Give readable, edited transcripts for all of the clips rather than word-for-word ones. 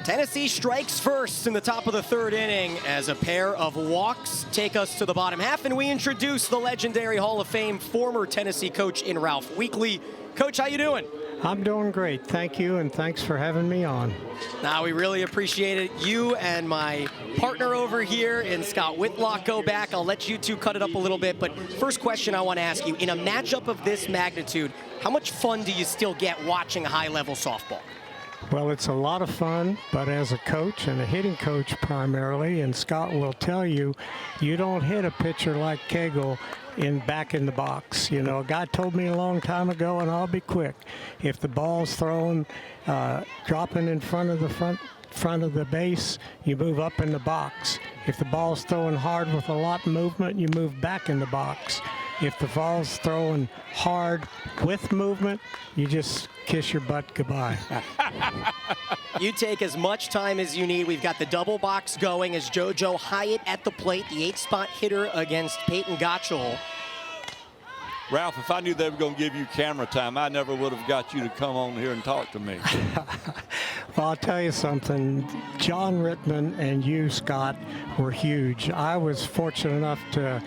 Tennessee strikes first in the top of the third inning as a pair of walks take us to the bottom half, and we introduce the legendary Hall of Fame former Tennessee coach in Ralph Weekley. Coach, how you doing? I'm doing great. Thank you, and thanks for having me on. Now, we really appreciate it. You and my partner over here in Scott Whitlock go back. I'll let you two cut it up a little bit, but first question I want to ask you, in a matchup of this magnitude, how much fun do you still get watching high-level softball? Well, it's a lot of fun, but as a coach and a hitting coach primarily, and Scott will tell you, you don't hit a pitcher like Cagle back in the box. You know, a guy told me a long time ago, and I'll be quick, if the ball's thrown, dropping in front of the base, you move up in the box. If the ball's thrown hard with a lot of movement, you move back in the box. If the ball's thrown hard with movement, you just kiss your butt goodbye. You take as much time as you need. We've got the double box going as JoJo Hyatt at the plate, the 8-spot hitter against Peyton Gottschall. Ralph, if I knew they were going to give you camera time, I never would have got you to come on here and talk to me. Well, I'll tell you something. John Rittman and you, Scott, were huge. I was fortunate enough to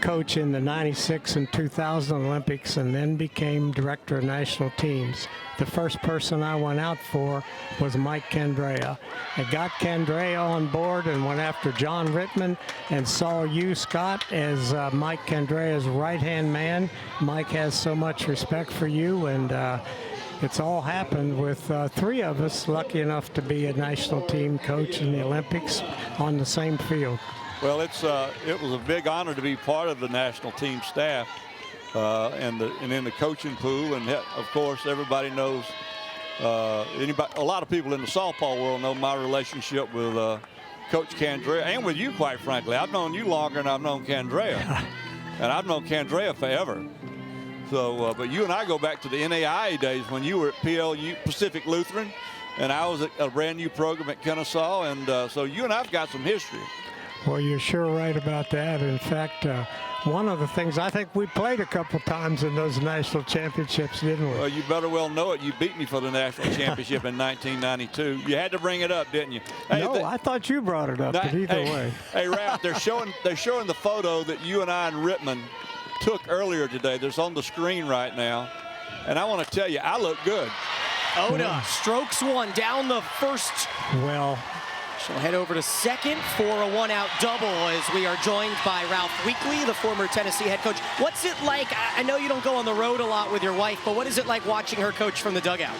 coach in the 96 and 2000 Olympics and then became director of national teams. The first person I went out for was Mike Candrea. I got Candrea on board and went after John Rittman and saw you, Scott, as Mike Candrea's right-hand man. Mike has so much respect for you, and it's all happened with three of us lucky enough to be a national team coach in the Olympics on the same field. Well, it was a big honor to be part of the national team staff and in the coaching pool. And of course, everybody knows, a lot of people in the softball world know my relationship with Coach Candrea and with you, quite frankly. I've known you longer than I've known Candrea. And I've known Candrea forever. So, but you and I go back to the NAIA days when you were at PLU, Pacific Lutheran, and I was at a brand new program at Kennesaw. And so you and I've got some history. Well, you're sure right about that. In fact, one of the things, I think we played a couple times in those national championships, didn't we? Well, you better well know it. You beat me for the national championship in 1992. You had to bring it up, didn't you? Hey, no, I thought you brought it up, but either way. Hey, Ralph, they're showing the photo that you and I and Rittman took earlier today. That's on the screen right now. And I want to tell you, I look good. Oda strokes one down the first. Well, she'll head over to second for a one-out double as we are joined by Ralph Weekley, the former Tennessee head coach. What's it like? I know you don't go on the road a lot with your wife, but what is it like watching her coach from the dugout?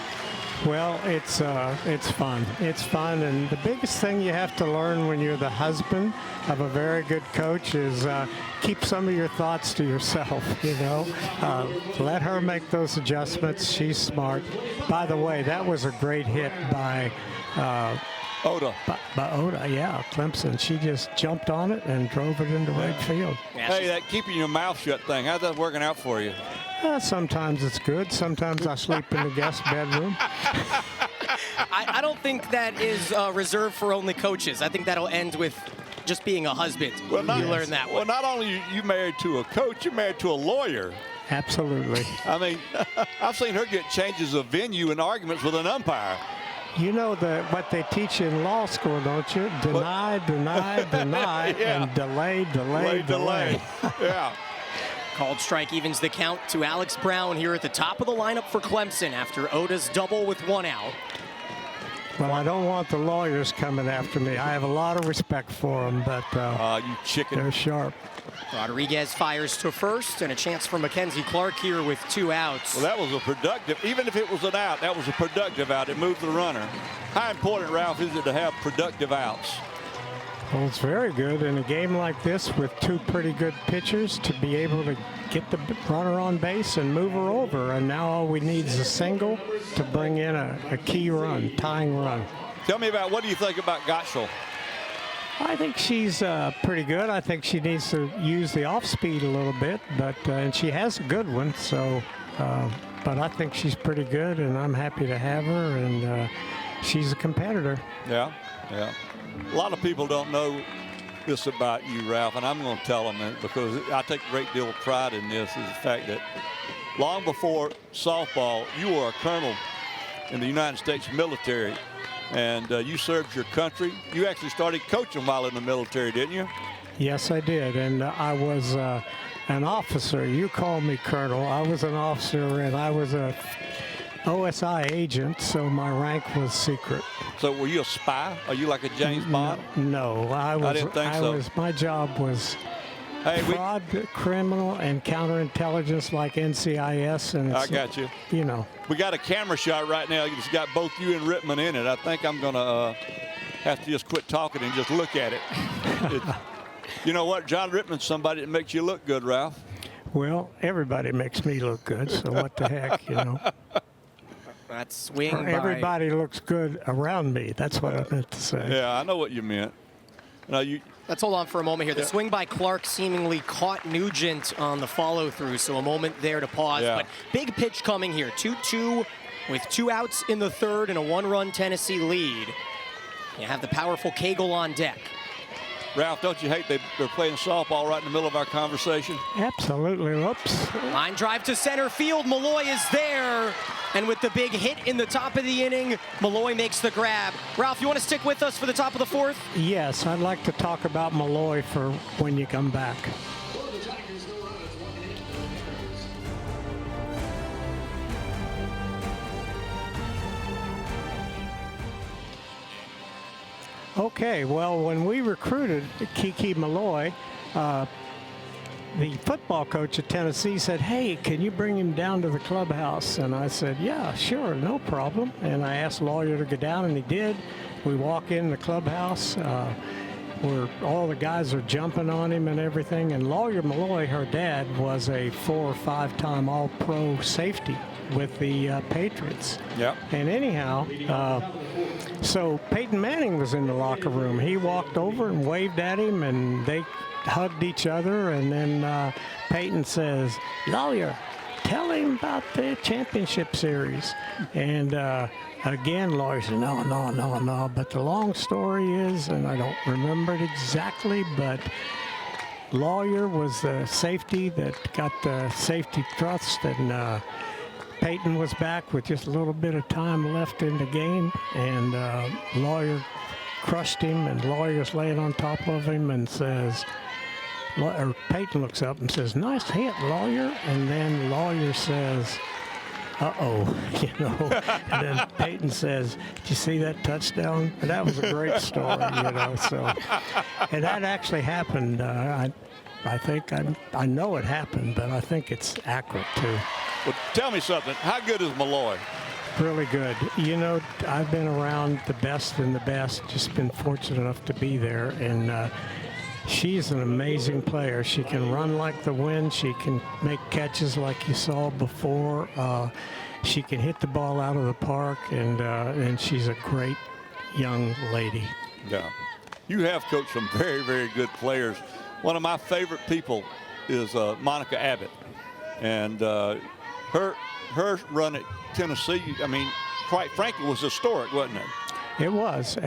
Well, it's fun. It's fun, and the biggest thing you have to learn when you're the husband of a very good coach is keep some of your thoughts to yourself, you know. Let her make those adjustments. She's smart. By the way, that was a great hit by Oda. By Oda, yeah, Clemson. She just jumped on it and drove it into right field. Hey, that keeping your mouth shut thing, how's that working out for you? Sometimes it's good. Sometimes I sleep in the guest bedroom. I don't think that is reserved for only coaches. I think that'll end with just being a husband. Well, you learn that one. Well, not only are you married to a coach, you're married to a lawyer. Absolutely. I mean, I've seen her get changes of venue and arguments with an umpire. You know what they teach you in law school, don't you? Deny, deny, deny, yeah. And delay. Yeah. Called strike evens the count to Alex Brown here at the top of the lineup for Clemson after Oda's double with one out. Well, I don't want the lawyers coming after me. I have a lot of respect for them, but you chicken. They're sharp. Rodriguez fires to first, and a chance for Mackenzie Clark here with 2 outs. Well, that was a productive, even if it was an out, that was a productive out. It moved the runner. How important, Ralph, is it to have productive outs? Well, it's very good in a game like this with two pretty good pitchers to be able to get the runner on base and move her over. And now all we need is a single to bring in a key run, tying run. Tell me about, what do you think about Gottschall? I think she's pretty good. I think she needs to use the off speed a little bit, but and she has a good one. So, but I think she's pretty good, and I'm happy to have her. And she's a competitor. Yeah, yeah. A lot of people don't know this about you, Ralph, and I'm going to tell them because I take a great deal of pride in this, is the fact that long before softball, you were a colonel in the United States military. and you served your country. You actually started coaching while in the military, didn't you? Yes, I did, and I was an officer. You call me colonel. I was an officer, and I was a OSI agent, so my rank was secret. So were you a spy? Are you like a James Bond? No, I didn't think so. My job was fraud, criminal, and counterintelligence, like NCIS. And I got you. You know. We got a camera shot right now. It's got both you and Rittman in it. I think I'm going to have to just quit talking and just look at it. You know what? John Rittman's somebody that makes you look good, Ralph. Well, everybody makes me look good, so what the heck, you know. That swing by. Everybody looks good around me. That's what I meant to say. Yeah, I know what you meant. Now Let's hold on for a moment here. The swing by Clark seemingly caught Nugent on the follow-through, so a moment there to pause. Yeah. But big pitch coming here. 2-2 with 2 outs in the third and a 1-run Tennessee lead. You have the powerful Cagle on deck. Ralph, don't you hate they're playing softball right in the middle of our conversation? Absolutely. Whoops. Line drive to center field. Malloy is there. And with the big hit in the top of the inning, Malloy makes the grab. Ralph, you want to stick with us for the top of the fourth? Yes, I'd like to talk about Malloy for when you come back. Okay, well, when we recruited Kiki Malloy, the football coach at Tennessee said, "Hey, can you bring him down to the clubhouse?" And I said, "Yeah, sure, no problem." And I asked Lawyer to go down, and he did. We walk in the clubhouse where all the guys are jumping on him and everything. And Lawyer Malloy, her dad, was a 4- or 5-time All-Pro safety with the Patriots. Yeah. And anyhow, so Peyton Manning was in the locker room. He walked over and waved at him, and they hugged each other. And then Peyton says, "Lawyer, tell him about the championship series." And again, Lawyer said, no. But the long story is, and I don't remember it exactly, but Lawyer was the safety that got the safety thrust, and Peyton was back with just a little bit of time left in the game, and Lawyer crushed him, and Lawyer's laying on top of him and says, or Peyton looks up and says, "Nice hit, Lawyer." And then Lawyer says, "Uh-oh," you know. And then Peyton says, "Did you see that touchdown?" And that was a great story, you know. So, and that actually happened. I think, I know it happened, but I think it's accurate too. Well, tell me something. How good is Malloy? Really good. You know, I've been around the best and the best, just been fortunate enough to be there. And she's an amazing player. She can run like the wind. She can make catches like you saw before. She can hit the ball out of the park, and she's a great young lady. Yeah. You have coached some very, very good players. One of my favorite people is Monica Abbott. And her run at Tennessee, I mean, quite frankly, was historic, wasn't it? It was,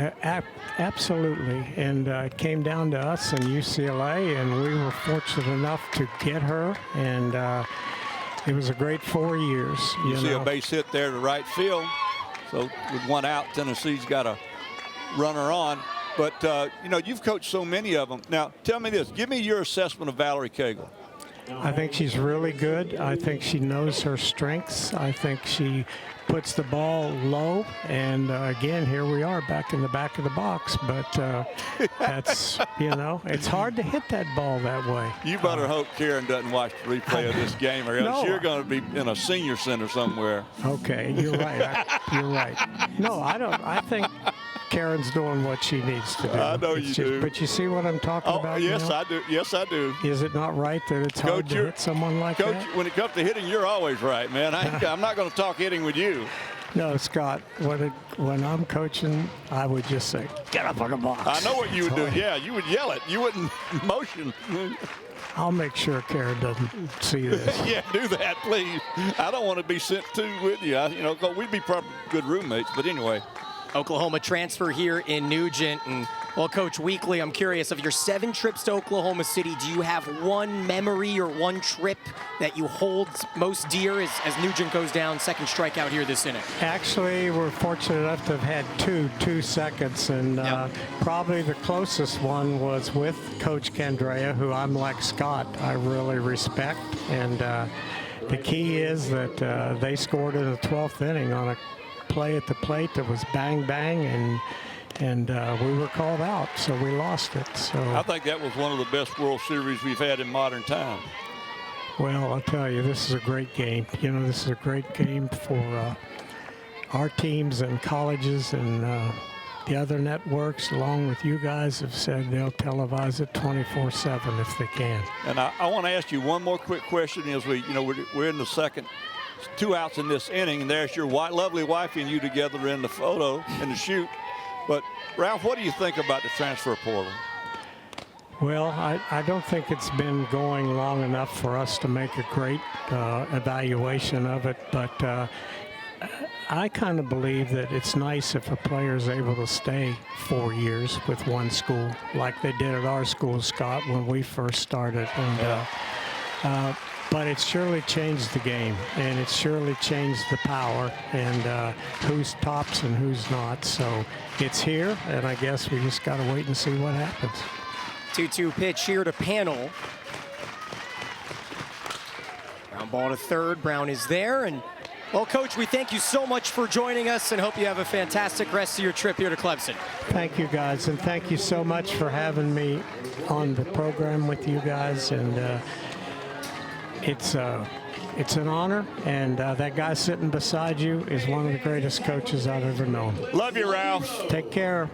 absolutely. And it came down to us and UCLA, and we were fortunate enough to get her. And it was a great 4 years. You see a base hit there to right field. So with 1 out, Tennessee's got a runner on. But, you know, you've coached so many of them. Now, tell me this. Give me your assessment of Valerie Cagle. I think she's really good. I think she knows her strengths. I think she puts the ball low. And, again, here we are back in the back of the box. But that's, you know, it's hard to hit that ball that way. You better hope Karen doesn't watch the replay of this game, or else you're going to be in a senior center somewhere. Okay, you're right. You're right. No, I don't. I think Karen's doing what she needs to do. I know you do. But you see what I'm talking about? Yes, now? I do. Yes, I do. Is it not right that it's hard to hit someone like Coach, that? when it comes to hitting, you're always right, man. I'm not going to talk hitting with you. No, Scott, when I'm coaching, I would just say, "Get up on the box." I know what you would do. Yeah, you would yell it. You wouldn't motion. I'll make sure Karen doesn't see this. Yeah, do that, please. I don't want to be sent to with you. You know, we'd be probably good roommates. But anyway. Oklahoma transfer here in Nugent, and Well, Coach Weekly, I'm curious, of your 7 trips to Oklahoma City, do you have one memory or one trip that you hold most dear as Nugent goes down, second strikeout here this inning? Actually, we're fortunate enough to have had two seconds, and probably the closest one was with Coach Candrea, who I'm like Scott, I really respect. And the key is that they scored in the 12th inning on a play at the plate that was bang, bang, and we were called out, so we lost it. So I think that was one of the best World Series we've had in modern time. Well, I'll tell you, this is a great game. You know, this is a great game for our teams and colleges, and the other networks, along with you guys, have said they'll televise it 24/7 if they can. And I want to ask you one more quick question. As we're in the second, 2 outs in this inning, and there's your lovely wife and you together in the photo, in the shoot. But, Ralph, what do you think about the transfer portal? Well, I don't think it's been going long enough for us to make a great evaluation of it, but I kind of believe that it's nice if a player is able to stay 4 years with one school, like they did at our school, Scott, when we first started. And, but it's surely changed the game, and it's surely changed the power, and who's tops and who's not. So it's here, and I guess we just got to wait and see what happens. 2-2 pitch here to Panel. Ground ball to third. Brown is there. And, well, Coach, we thank you so much for joining us and hope you have a fantastic rest of your trip here to Clemson. Thank you, guys, and thank you so much for having me on the program with you guys. And it's an honor, and that guy sitting beside you is one of the greatest coaches I've ever known. Love you, Ralph. Take care.